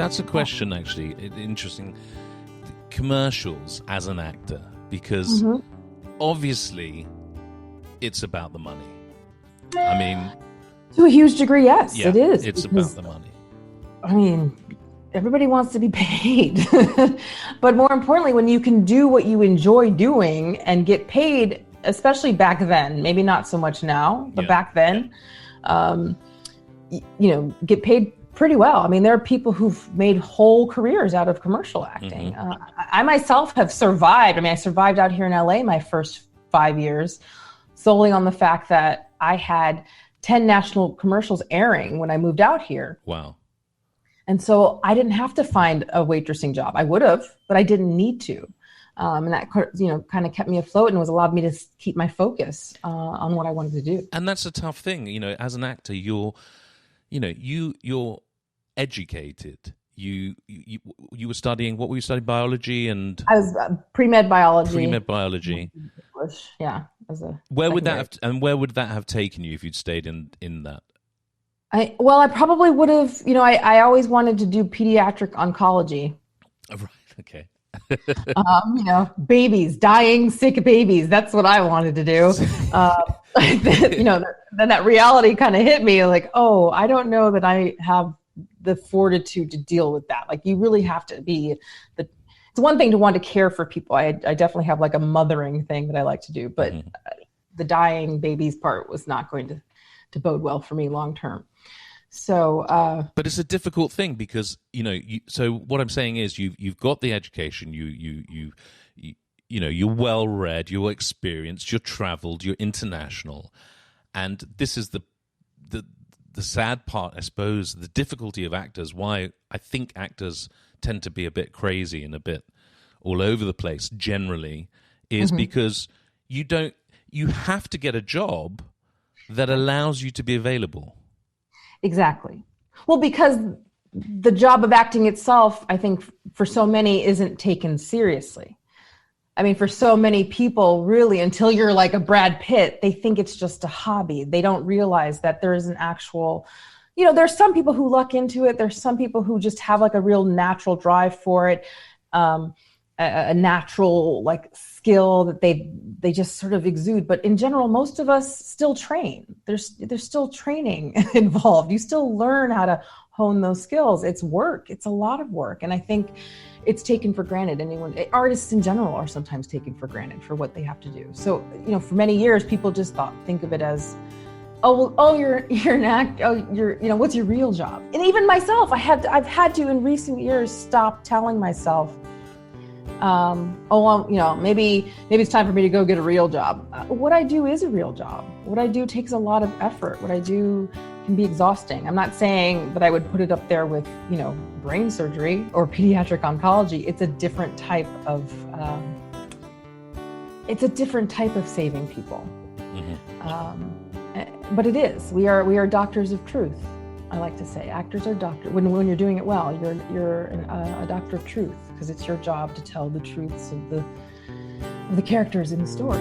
that's a question, actually. Interesting. Commercials as an actor, because obviously it's about the money. I mean, to a huge degree, yes, it is. It's about the money. I mean, everybody wants to be paid. But more importantly, when you can do what you enjoy doing and get paid, especially back then, maybe not so much now, but back then, get paid pretty well. I mean, there are people who've made whole careers out of commercial acting. I myself have survived. I mean, I survived out here in LA my first 5 years solely on the fact that I had 10 national commercials airing when I moved out here. Wow. And so I didn't have to find a waitressing job. I would have, but I didn't need to. And that, kind of kept me afloat and was allowed me to keep my focus on what I wanted to do. And that's a tough thing. As an actor, you're educated. You were studying, what were you studying? Biology and... I was pre-med biology. Pre-med biology. English, yeah. Where would that have taken you if you'd stayed in that? I probably would have, I always wanted to do pediatric oncology. Oh, right, okay. Babies, dying, sick babies. That's what I wanted to do. Then that reality kind of hit me like, oh, I don't know that I have the fortitude to deal with that. Like, you really have to be it's one thing to want to care for people. I definitely have like a mothering thing that I like to do, but the dying babies part was not going to bode well for me long term. So, but it's a difficult thing because so what I'm saying is you've got the education, you're well read, you're experienced, you're traveled, you're international, and this is the sad part, I suppose, the difficulty of actors. Why I think actors tend to be a bit crazy and a bit all over the place generally is because you have to get a job that allows you to be available. Exactly. Well, because the job of acting itself, I think for so many isn't taken seriously. I mean, for so many people, really, until you're like a Brad Pitt, they think it's just a hobby. They don't realize that there is an actual, there's some people who luck into it. There's some people who just have like a real natural drive for it, a natural like skill that they just sort of exude. But in general, most of us still train. There's still training involved. You still learn how to hone those skills. It's work. It's a lot of work. And I think it's taken for granted. Artists in general are sometimes taken for granted for what they have to do. So, for many years, people just think of it as, you're an actor. Oh, what's your real job? And even myself, I've had to in recent years stop telling myself, maybe it's time for me to go get a real job. What I do is a real job. What I do takes a lot of effort. What I do can be exhausting. I'm not saying that I would put it up there with, brain surgery or pediatric oncology. It's a different type of, saving people. But it is. We are doctors of truth. I like to say actors are doctors. When you're doing it well, you're a doctor of truth, because it's your job to tell the truths of the characters in the story.